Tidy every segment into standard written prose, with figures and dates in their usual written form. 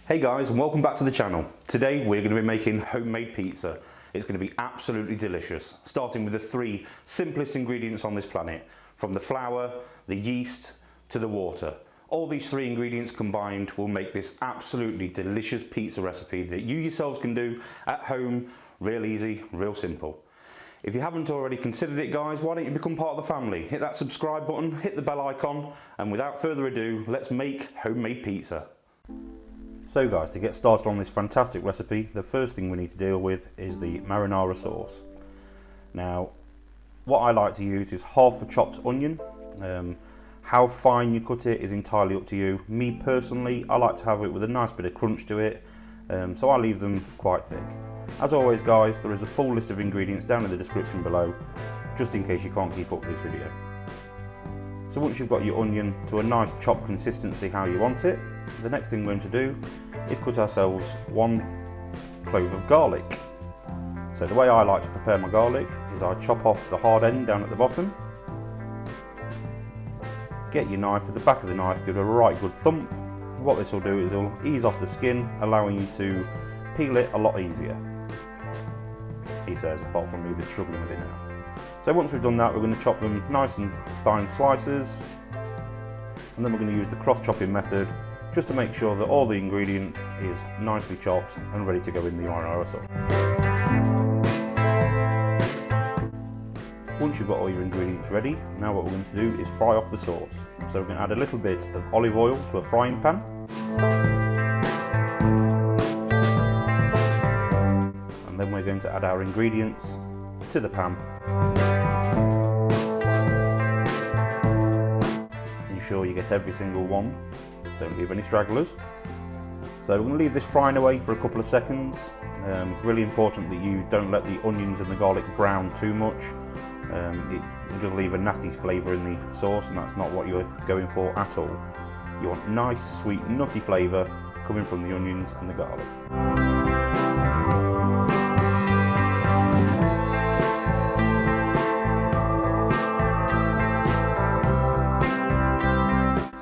Hey guys, and welcome back to the channel. Today we're going to be making homemade pizza. It's going to be absolutely delicious, starting with the three simplest ingredients on this planet, from the flour, the yeast to the water. All these three ingredients combined will make this absolutely delicious pizza recipe that you yourselves can do at home, real easy, real simple. If you haven't already considered it guys, why don't you become part of the family? Hit that subscribe button, hit the bell icon, and without further ado, let's make homemade pizza. So guys, to get started on this fantastic recipe, the first thing we need to deal with is the marinara sauce. Now, what I like to use is half a chopped onion. How fine you cut it is entirely up to you. Me personally, I like to have it with a nice bit of crunch to it, so I leave them quite thick. As always guys, there is a full list of ingredients down in the description below, just in case you can't keep up with this video. So once you've got your onion to a nice chopped consistency how you want it, the next thing we're going to do is cut ourselves one clove of garlic. So the way I like to prepare my garlic is I chop off the hard end down at the bottom. Get your knife with the back of the knife, give it a right good thump. What this will do is it'll ease off the skin, allowing you to peel it a lot easier. He says, apart from me that's struggling with it now. So once we've done that, we're going to chop them nice and fine slices, and then we're going to use the cross chopping method just to make sure that all the ingredient is nicely chopped and ready to go in the marinara sauce. Once you've got all your ingredients ready, now what we're going to do is fry off the sauce. So we're going to add a little bit of olive oil to a frying pan. And then we're going to add our ingredients to the pan. Ensure you get every single one, don't leave any stragglers. So we're going to leave this frying away for a couple of seconds. Really important that you don't let the onions and the garlic brown too much. It will just leave a nasty flavour in the sauce, and that's not what you're going for at all. You want nice, sweet, nutty flavour coming from the onions and the garlic.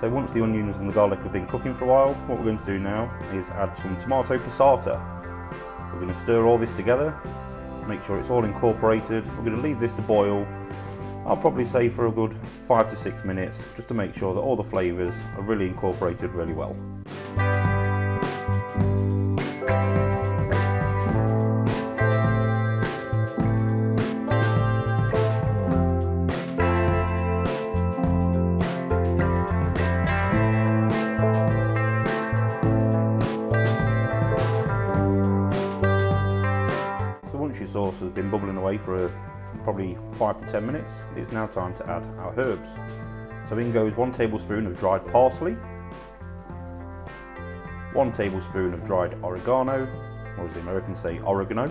So once the onions and the garlic have been cooking for a while, what we're going to do now is add some tomato passata. We're going to stir all this together, make sure it's all incorporated. We're going to leave this to boil, I'll probably say for a good 5 to 6 minutes, just to make sure that all the flavours are really incorporated really well. Once your sauce has been bubbling away for probably 5 to 10 minutes, it's now time to add our herbs. So in goes 1 tablespoon of dried parsley, 1 tablespoon of dried oregano, or as the Americans say, oregano,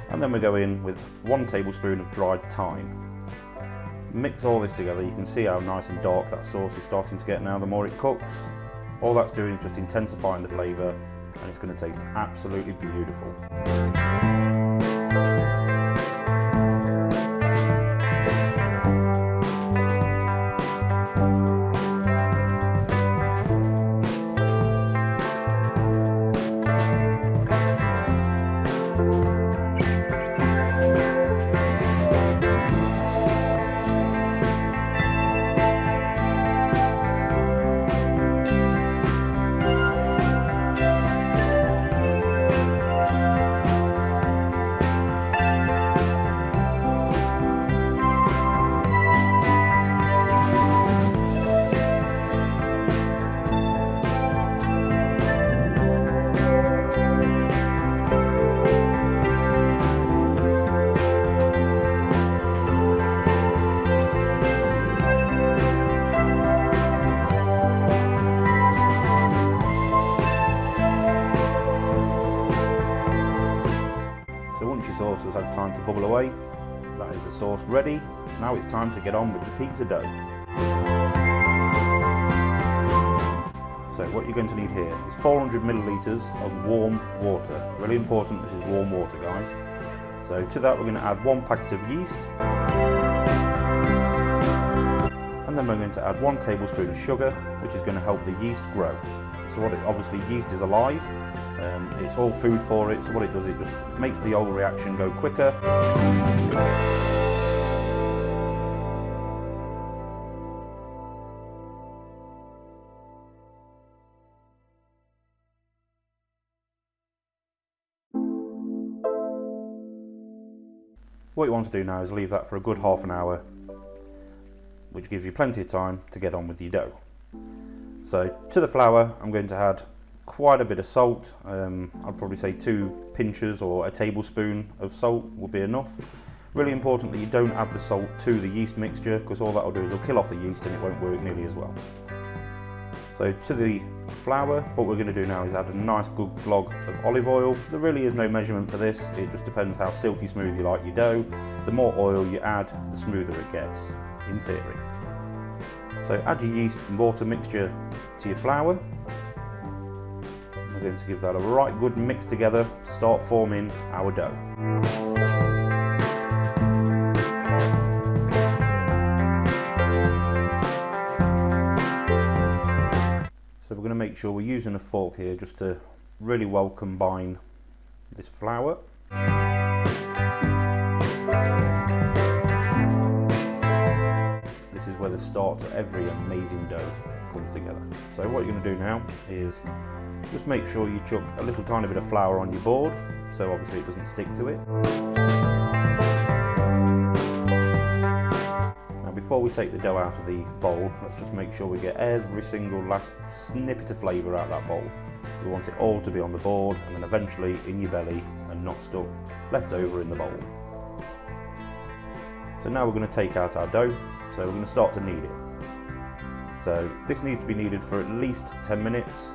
and then we go in with 1 tablespoon of dried thyme. Mix all this together. You can see how nice and dark that sauce is starting to get now the more it cooks. All that's doing is just intensifying the flavour, and it's going to taste absolutely beautiful. Sauce has had time to bubble away. That is the sauce ready. Now it's time to get on with the pizza dough. So what you're going to need here is 400 millilitres of warm water. Really important, this is warm water guys. So to that we're going to add 1 packet of yeast. And then we're going to add 1 tablespoon of sugar, which is going to help the yeast grow. So obviously yeast is alive, it's all food for it, so what it does, it just makes the whole reaction go quicker. What you want to do now is leave that for a good half an hour, which gives you plenty of time to get on with your dough. So to the flour, I'm going to add quite a bit of salt. I'd probably say 2 pinches or a tablespoon of salt will be enough. Really important that you don't add the salt to the yeast mixture, because all that will do is it'll kill off the yeast and it won't work nearly as well. So to the flour, what we're going to do now is add a nice good glog of olive oil. There really is no measurement for this, it just depends how silky smooth you like your dough. The more oil you add, the smoother it gets, in theory. So add your yeast and water mixture to your flour. We're going to give that a right good mix together to start forming our dough. So we're going to make sure we're using a fork here just to really well combine this flour. This is where the start of every amazing dough comes together. So what you're going to do now is just make sure you chuck a little tiny bit of flour on your board, so obviously it doesn't stick to it. Before we take the dough out of the bowl, let's just make sure we get every single last snippet of flavour out of that bowl. We want it all to be on the board and then eventually in your belly and not stuck left over in the bowl. So now we're going to take out our dough, so we're going to start to knead it. So this needs to be kneaded for at least 10 minutes.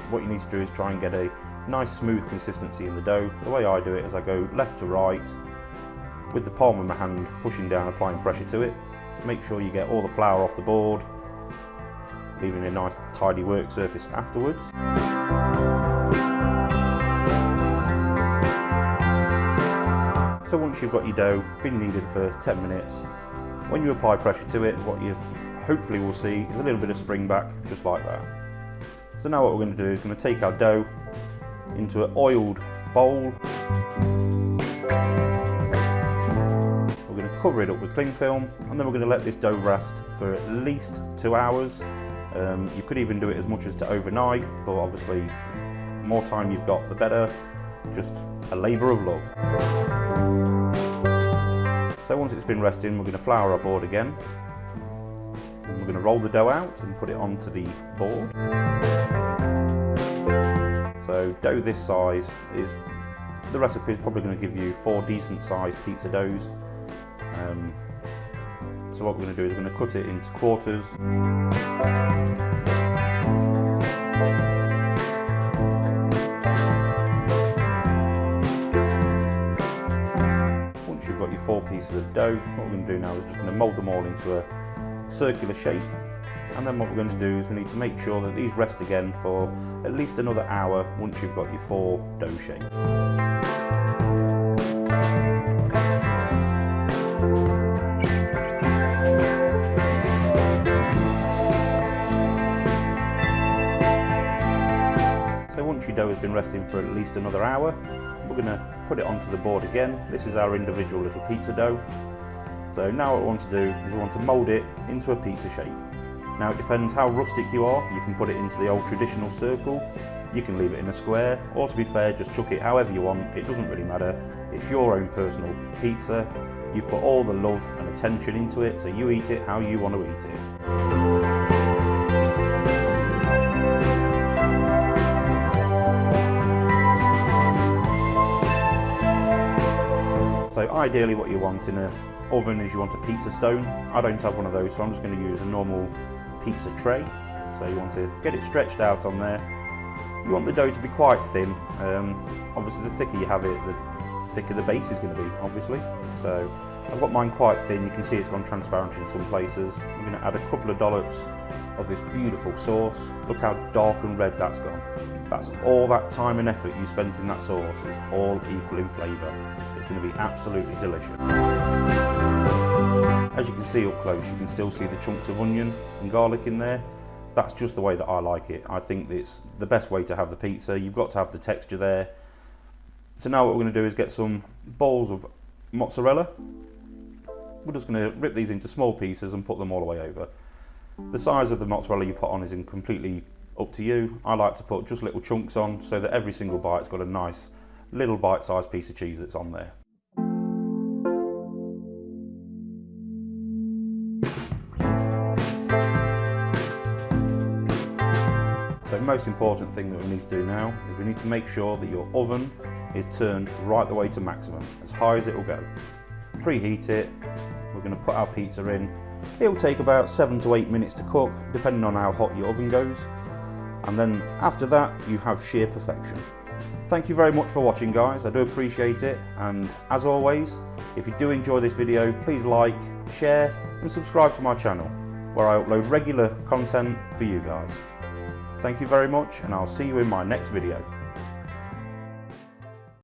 What you need to do is try and get a nice smooth consistency in the dough. The way I do it is I go left to right with the palm of my hand pushing down, applying pressure to it. Make sure you get all the flour off the board, leaving a nice tidy work surface afterwards. So once you've got your dough been kneaded for 10 minutes, when you apply pressure to it, what you hopefully will see is a little bit of spring back, just like that. So now what we're going to do is going to take our dough into an oiled bowl. Cover it up with cling film, and then we're going to let this dough rest for at least 2 hours. You could even do it as much as to overnight, but obviously the more time you've got the better. Just a labour of love. So once it's been resting, we're going to flour our board again, and we're going to roll the dough out and put it onto the board. So dough this size is, the recipe is probably going to give you 4 decent sized pizza doughs. So what we're going to do is we're going to cut it into quarters. Once you've got your 4 pieces of dough, what we're going to do now is just going to mould them all into a circular shape. And then what we're going to do is we need to make sure that these rest again for at least another hour once you've got your 4 dough shapes. Once your dough has been resting for at least another hour, we're going to put it onto the board again. This is our individual little pizza dough. So now what we want to do is we want to mould it into a pizza shape. Now it depends how rustic you are. You can put it into the old traditional circle, you can leave it in a square, or to be fair, just chuck it however you want. It doesn't really matter. It's your own personal pizza. You've put all the love and attention into it, so you eat it how you want to eat it. So ideally what you want in an oven is you want a pizza stone. I don't have one of those, so I'm just going to use a normal pizza tray. So you want to get it stretched out on there. You want the dough to be quite thin. Obviously the thicker you have it, the thicker the base is going to be, obviously. So I've got mine quite thin. You can see it's gone transparent in some places. I'm going to add a couple of dollops of this beautiful sauce. Look how dark and red that's gone. That's all that time and effort you spent in that sauce is all equal in flavour. It's going to be absolutely delicious. As you can see up close, you can still see the chunks of onion and garlic in there. that's just the way that I like it. I think it's the best way to have the pizza. You've got to have the texture there. So now what we're going to do is get some balls of mozzarella. We're just going to rip these into small pieces and put them all the way over. The size of the mozzarella you put on is completely up to you. I like to put just little chunks on so that every single bite's got a nice little bite-sized piece of cheese that's on there. So the most important thing that we need to do now is we need to make sure that your oven is turned right the way to maximum, as high as it will go. Preheat it. We're going to put our pizza in. It will take about 7 to 8 minutes to cook, depending on how hot your oven goes. And then after that, you have sheer perfection. Thank you very much for watching, guys. I do appreciate it. And as always, if you do enjoy this video, please like, share, and subscribe to my channel, where I upload regular content for you guys. Thank you very much, and I'll see you in my next video.